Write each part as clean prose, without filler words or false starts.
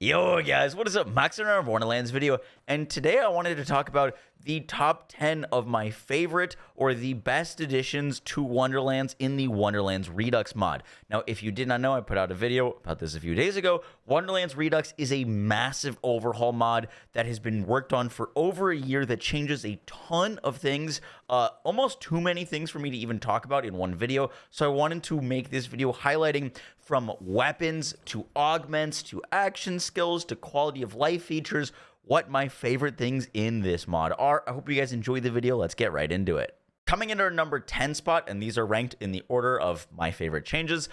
Yo guys, what is up? Max in our Wonderlands video, and today I wanted to talk about the top 10 of my favorite or the best additions to Wonderlands in the Wonderlands Redux mod. Now, if you did not know, I put out a video about this a few days ago. Wonderlands Redux is a massive overhaul mod that has been worked on for over a year that changes a ton of things, almost too many things for me to even talk about in one video. So I wanted to make this video highlighting from weapons to augments to action skills to quality of life features, what my favorite things in this mod are. I hope you guys enjoyed the video. Let's get right into it. Coming into our number 10 spot, and these are ranked in the order of my favorite changes,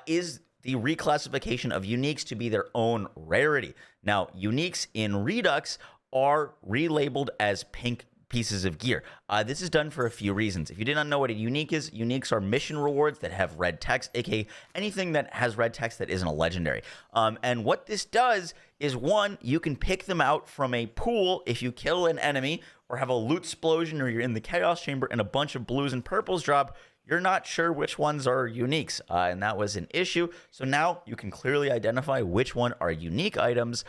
is the reclassification of uniques to be their own rarity. Now, uniques in Redux are relabeled as pink pieces of gear. This is done for a few reasons. If you did not know what a unique is, uniques are mission rewards that have red text, aka anything that has red text that isn't a legendary. And what this does is, one, you can pick them out from a pool if you kill an enemy or have a loot explosion or you're in the chaos chamber and a bunch of blues and purples drop. You're not sure which ones are uniques, and that was an issue. So now you can clearly identify which one are unique items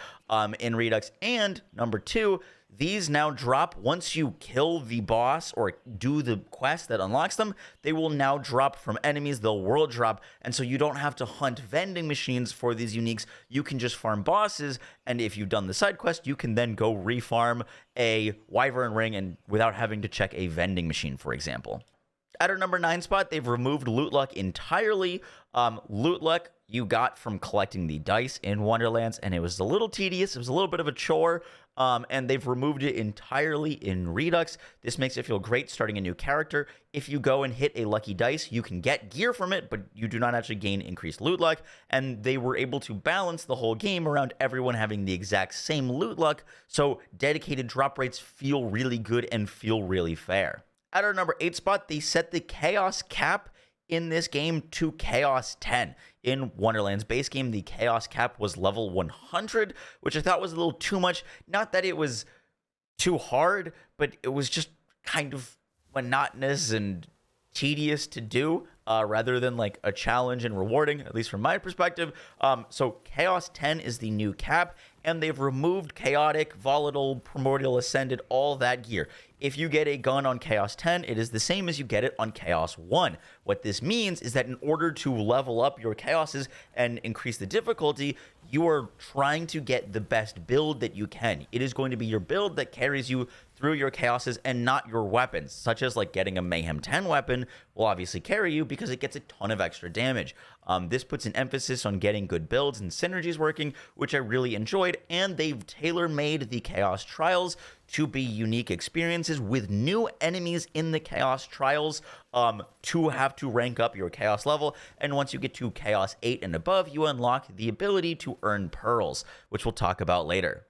in Redux. And number two, these now drop once you kill the boss or do the quest that unlocks them. They will now drop from enemies. They'll world drop, and so you don't have to hunt vending machines for these uniques. You can just farm bosses, and if you've done the side quest, you can then go refarm a wyvern ring and without having to check a vending machine, for example. At our number 9 spot, they've removed loot luck entirely. Loot luck you got from collecting the dice in Wonderlands, and it was a little tedious. It was a little bit of a chore, and they've removed it entirely in Redux. This makes it feel great starting a new character. If you go and hit a lucky dice, you can get gear from it, but you do not actually gain increased loot luck, and they were able to balance the whole game around everyone having the exact same loot luck, so dedicated drop rates feel really good and feel really fair. At our number 8 spot, they set the chaos cap in this game to chaos 10. In Wonderland's base game, the chaos cap was level 100, which I thought was a little too much. Not that it was too hard, but it was just kind of monotonous and tedious to do, rather than like a challenge and rewarding, at least from my perspective. So chaos 10 is the new cap, and they've removed chaotic, volatile, primordial, ascended, all that gear. If you get a gun on chaos 10, it is the same as you get it on chaos 1. What this means is that in order to level up your chaoses and increase the difficulty, you are trying to get the best build that you can. It is going to be your build that carries you through your chaoses and not your weapons, such as like getting a Mayhem 10 weapon will obviously carry you because it gets a ton of extra damage. This puts an emphasis on getting good builds and synergies working, which I really enjoyed, and they've tailor-made the Chaos Trials to be unique experiences with new enemies in the Chaos Trials to have to rank up your Chaos level, and once you get to Chaos 8 and above, you unlock the ability to earn pearls, which we'll talk about later.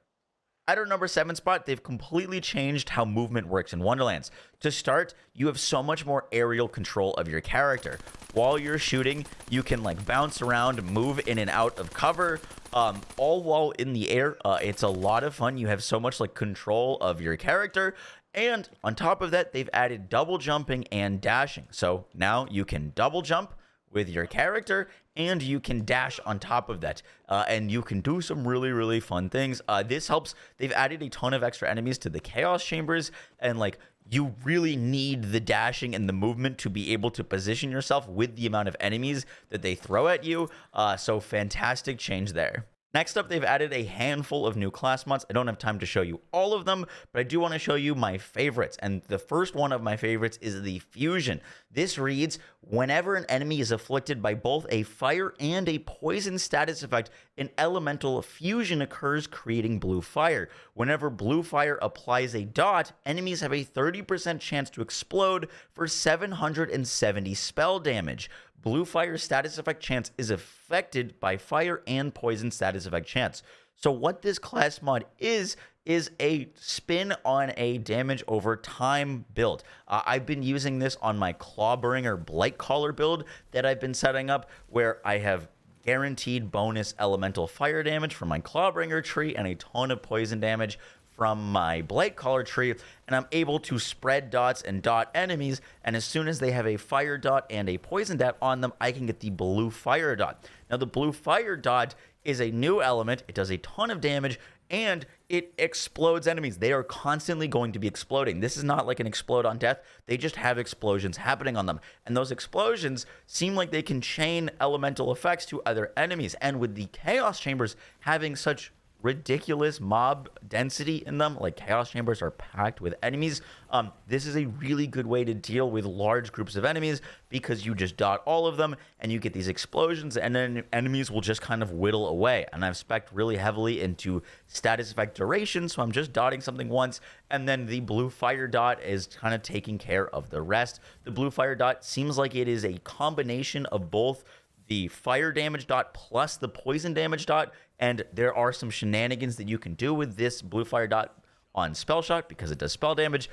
At our number 7 spot, they've completely changed how movement works in Wonderlands. To start, you have so much more aerial control of your character. While you're shooting, you can like bounce around, move in and out of cover, all while in the air. It's a lot of fun. You have so much like control of your character. And on top of that, they've added double jumping and dashing. So now you can double jump with your character, and you can dash on top of that, and you can do some really fun things. This helps. They've added a ton of extra enemies to the chaos chambers, and like you really need the dashing and the movement to be able to position yourself with the amount of enemies that they throw at you. So fantastic change there. Next up, they've added a handful of new class mods. I don't have time to show you all of them, but I do want to show you my favorites. And the first one of my favorites is the Fusion. This reads, whenever an enemy is afflicted by both a fire and a poison status effect, an elemental fusion occurs, creating blue fire. Whenever blue fire applies a dot, enemies have a 30% chance to explode for 770 spell damage. Blue fire status effect chance is affected by fire and poison status effect chance. So what this class mod is a spin on a damage over time build. I've been using this on my Clawbringer Blightcaller build that I've been setting up, where I have guaranteed bonus elemental fire damage from my Clawbringer tree and a ton of poison damage from my Blightcaller tree, and I'm able to spread dots and dot enemies, and as soon as they have a fire dot and a poison dot on them, I can get the blue fire dot. Now, the blue fire dot is a new element. It does a ton of damage, and it explodes enemies. They are constantly going to be exploding. This is not like an explode on death. They just have explosions happening on them. And those explosions seem like they can chain elemental effects to other enemies. And with the Chaos Chambers having such ridiculous mob density in them, like Chaos Chambers are packed with enemies, this is a really good way to deal with large groups of enemies, because you just dot all of them and you get these explosions, and then enemies will just kind of whittle away. And I've spec'd really heavily into status effect duration, so I'm just dotting something once, and then the blue fire dot is kind of taking care of the rest. The blue fire dot seems like it is a combination of both the fire damage dot plus the poison damage dot, and there are some shenanigans that you can do with this blue fire dot on spell shot because it does spell damage.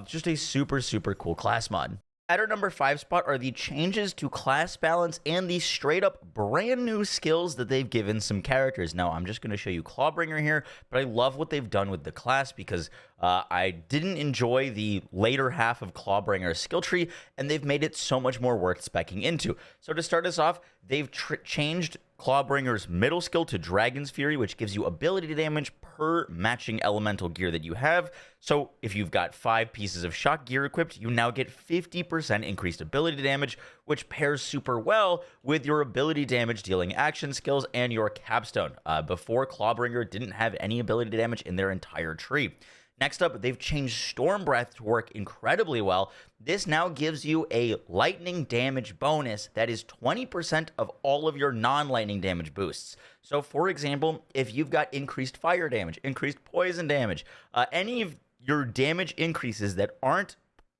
Just a super cool class mod. At our number 5 spot are the changes to class balance and the straight up brand new skills that they've given some characters. Now, I'm just going to show you Clawbringer here, but I love what they've done with the class, because I didn't enjoy the later half of Clawbringer's skill tree, and they've made it so much more worth speccing into. So to start us off, they've changed Clawbringer's middle skill to Dragon's Fury, which gives you ability damage per matching elemental gear that you have. So if you've got 5 pieces of shock gear equipped, you now get 50% increased ability damage, which pairs super well with your ability damage dealing action skills and your capstone. Before, Clawbringer didn't have any ability damage in their entire tree. Next up, they've changed Storm Breath to work incredibly well. This now gives you a lightning damage bonus that is 20% of all of your non-lightning damage boosts. So, for example, if you've got increased fire damage, increased poison damage, any of your damage increases that aren't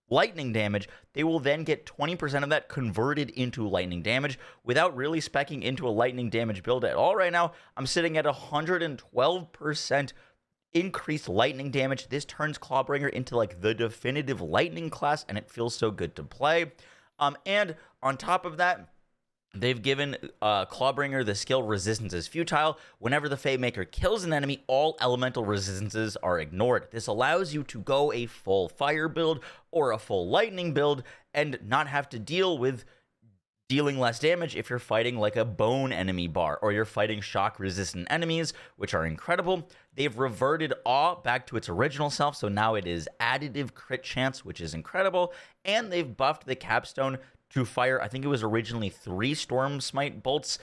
lightning damage, they will then get 20% of that converted into lightning damage without really speccing into a lightning damage build at all. Right now, I'm sitting at 112% increased lightning damage. This turns Clawbringer into like the definitive lightning class, and it feels so good to play. And on top of that, they've given Clawbringer the skill Resistance is Futile. Whenever the Fatemaker kills an enemy, all elemental resistances are ignored. This allows you to go a full fire build or a full lightning build and not have to deal with dealing less damage if you're fighting like a bone enemy bar, or you're fighting shock resistant enemies, which are incredible. They've reverted Awe back to its original self, so now it is additive crit chance, which is incredible. And they've buffed the capstone to fire, I think it was originally 3 Storm Smite bolts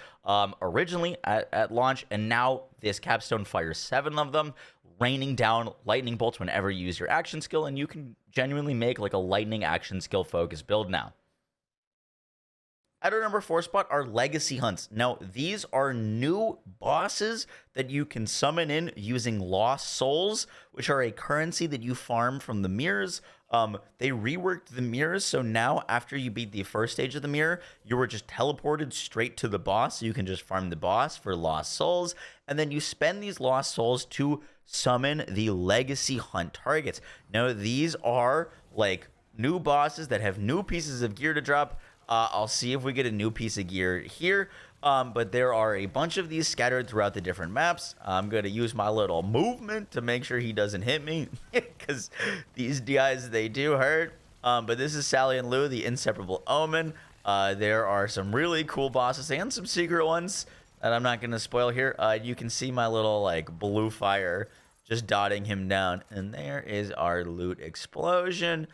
originally at launch, and now this capstone fires 7 of them, raining down lightning bolts whenever you use your action skill, and you can genuinely make like a lightning action skill focused build now. At our number 4 spot are Legacy Hunts. Now, these are new bosses that you can summon in using Lost Souls, which are a currency that you farm from the mirrors. They reworked the mirrors, so now after you beat the first stage of the mirror, you were just teleported straight to the boss, so you can just farm the boss for Lost Souls, and then you spend these Lost Souls to summon the Legacy Hunt targets. Now, these are like new bosses that have new pieces of gear to drop. I'll see if we get a new piece of gear here, but there are a bunch of these scattered throughout the different maps. I'm going to use my little movement to make sure he doesn't hit me, because these guys, they do hurt. But this is Sally and Lou, the Inseparable Omen. There are some really cool bosses and some secret ones that I'm not going to spoil here. You can see my little like blue fire just dotting him down, and there is our loot explosion.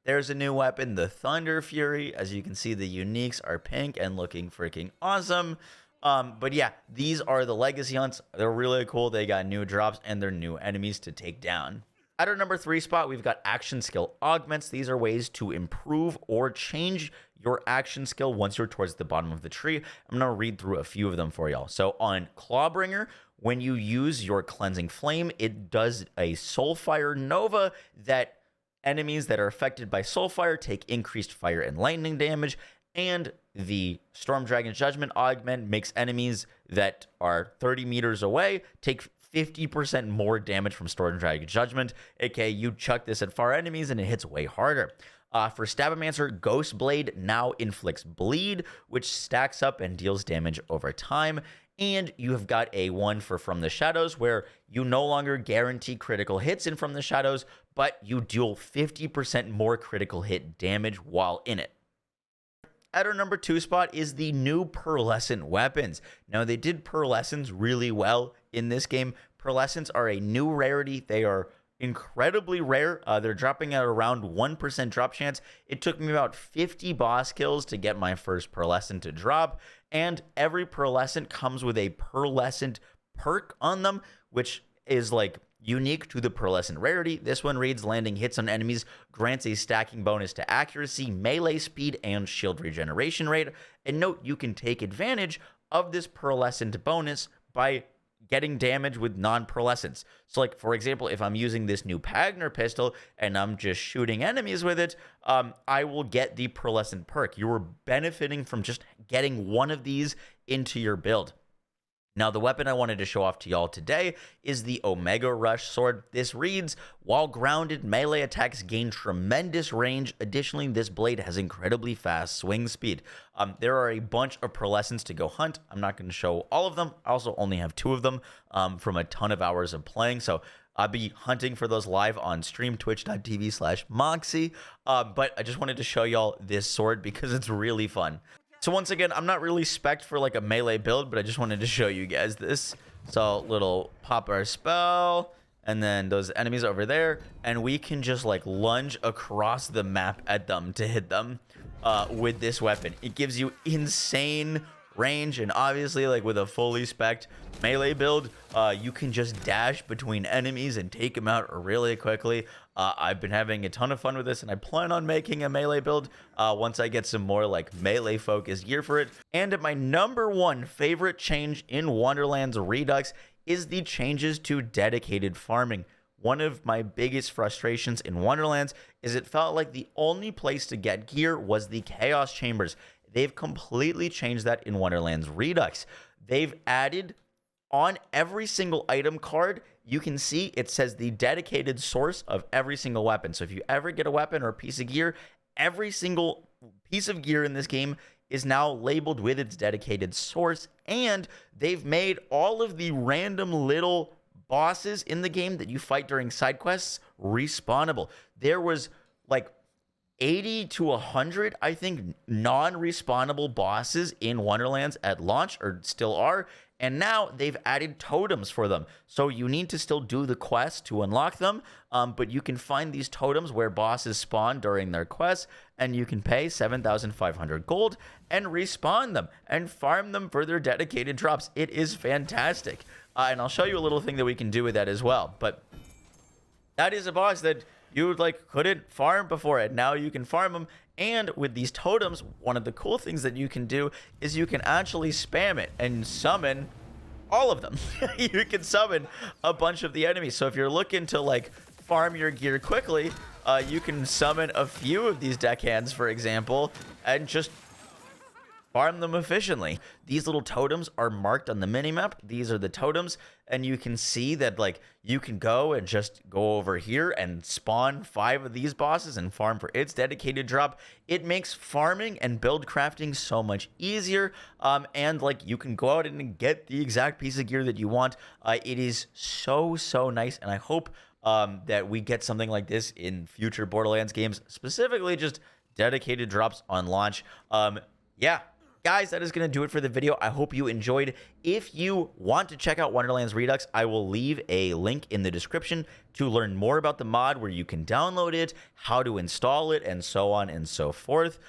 There's a new weapon, the Thunder Fury. As you can see, the uniques are pink and looking freaking awesome. But yeah, these are the Legacy Hunts. They're really cool. They got new drops and they're new enemies to take down. At our number 3 spot, we've got Action Skill Augments. These are ways to improve or change your action skill once you're towards the bottom of the tree. I'm going to read through a few of them for y'all. So on Clawbringer, when you use your Cleansing Flame, it does a Soulfire Nova that enemies that are affected by Soulfire take increased fire and lightning damage, and the Storm Dragon Judgment Augment makes enemies that are 30 meters away take 50% more damage from Storm Dragon Judgment, aka you chuck this at far enemies and it hits way harder. For Stabomancer, Ghost Blade now inflicts bleed, which stacks up and deals damage over time. And you have got a one for From the Shadows, where you no longer guarantee critical hits in From the Shadows, but you deal 50% more critical hit damage while in it. At our number 2 spot is the new pearlescent weapons. Now, they did pearlescents really well in this game. Pearlescents are a new rarity. They are incredibly rare. They're dropping at around 1% drop chance. It took me about 50 boss kills to get my first pearlescent to drop, and every pearlescent comes with a pearlescent perk on them, which is like unique to the pearlescent rarity. This one reads, landing hits on enemies grants a stacking bonus to accuracy, melee speed, and shield regeneration rate. And note, you can take advantage of this pearlescent bonus by getting damage with non-pearlescents. So like, for example, if I'm using this new Pagner pistol and I'm just shooting enemies with it, I will get the pearlescent perk. You are benefiting from just getting one of these into your build. Now, the weapon I wanted to show off to y'all today is the Omega Rush sword. This reads, while grounded, melee attacks gain tremendous range. Additionally, this blade has incredibly fast swing speed. There are a bunch of pearlescents to go hunt. I'm not going to show all of them. I also only have 2 of them from a ton of hours of playing. So I'll be hunting for those live on stream, twitch.tv/Moxie. But I just wanted to show y'all this sword because it's really fun. So once again, I'm not really spec'd for like a melee build, but I just wanted to show you guys this. So little pop our spell, and then those enemies over there, and we can just like lunge across the map at them to hit them with this weapon. It gives you insane range, and obviously like with a fully spec'd melee build, you can just dash between enemies and take them out really quickly. I've been having a ton of fun with this, and I plan on making a melee build once I get some more like melee focused gear for it. And my number 1 favorite change in Wonderlands Redux is the changes to dedicated farming. One of my biggest frustrations in Wonderlands is it felt like the only place to get gear was the Chaos Chambers. They've completely changed that in Wonderlands Redux. They've added on every single item card, you can see it says the dedicated source of every single weapon. So if you ever get a weapon or a piece of gear, every single piece of gear in this game is now labeled with its dedicated source. And they've made all of the random little bosses in the game that you fight during side quests respawnable. There was like 80 to 100, I think, non-respawnable bosses in Wonderlands at launch, or still are, and now they've added totems for them. So you need to still do the quest to unlock them, but you can find these totems where bosses spawn during their quests, and you can pay 7,500 gold and respawn them and farm them for their dedicated drops. It is fantastic, and I'll show you a little thing that we can do with that as well. But that is a boss that you like couldn't farm before it. Now you can farm them, and with these totems, one of the cool things that you can do is you can actually spam it and summon all of them. You can summon a bunch of the enemies. So if you're looking to like farm your gear quickly, you can summon a few of these deckhands, for example, and just farm them efficiently. These little totems are marked on the minimap. These are the totems, and you can see that like you can go and just go over here and spawn 5 of these bosses and farm for its dedicated drop. It makes farming and build crafting so much easier, and like you can go out and get the exact piece of gear that you want. It is so nice, and I hope that we get something like this in future Borderlands games, specifically just dedicated drops on launch. Yeah. Guys, that is going to do it for the video. I hope you enjoyed. If you want to check out Wonderlands Redux, I will leave a link in the description to learn more about the mod, where you can download it, how to install it, and so on and so forth.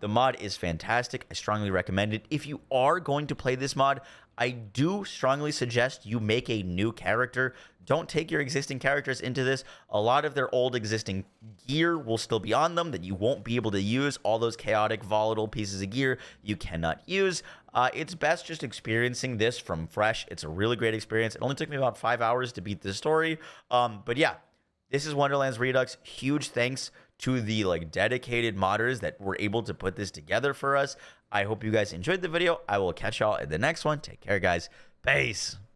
The mod is fantastic. I strongly recommend it. If you are going to play this mod, I do strongly suggest you make a new character. Don't take your existing characters into this. A lot of their old existing gear will still be on them that you won't be able to use. All those chaotic, volatile pieces of gear you cannot use. It's best just experiencing this from fresh. It's a really great experience. It only took me about 5 hours to beat the story. But yeah, this is Wonderlands Redux. Huge thanks to the like dedicated modders that were able to put this together for us. I hope you guys enjoyed the video. I will catch y'all in the next one. Take care, guys. Peace.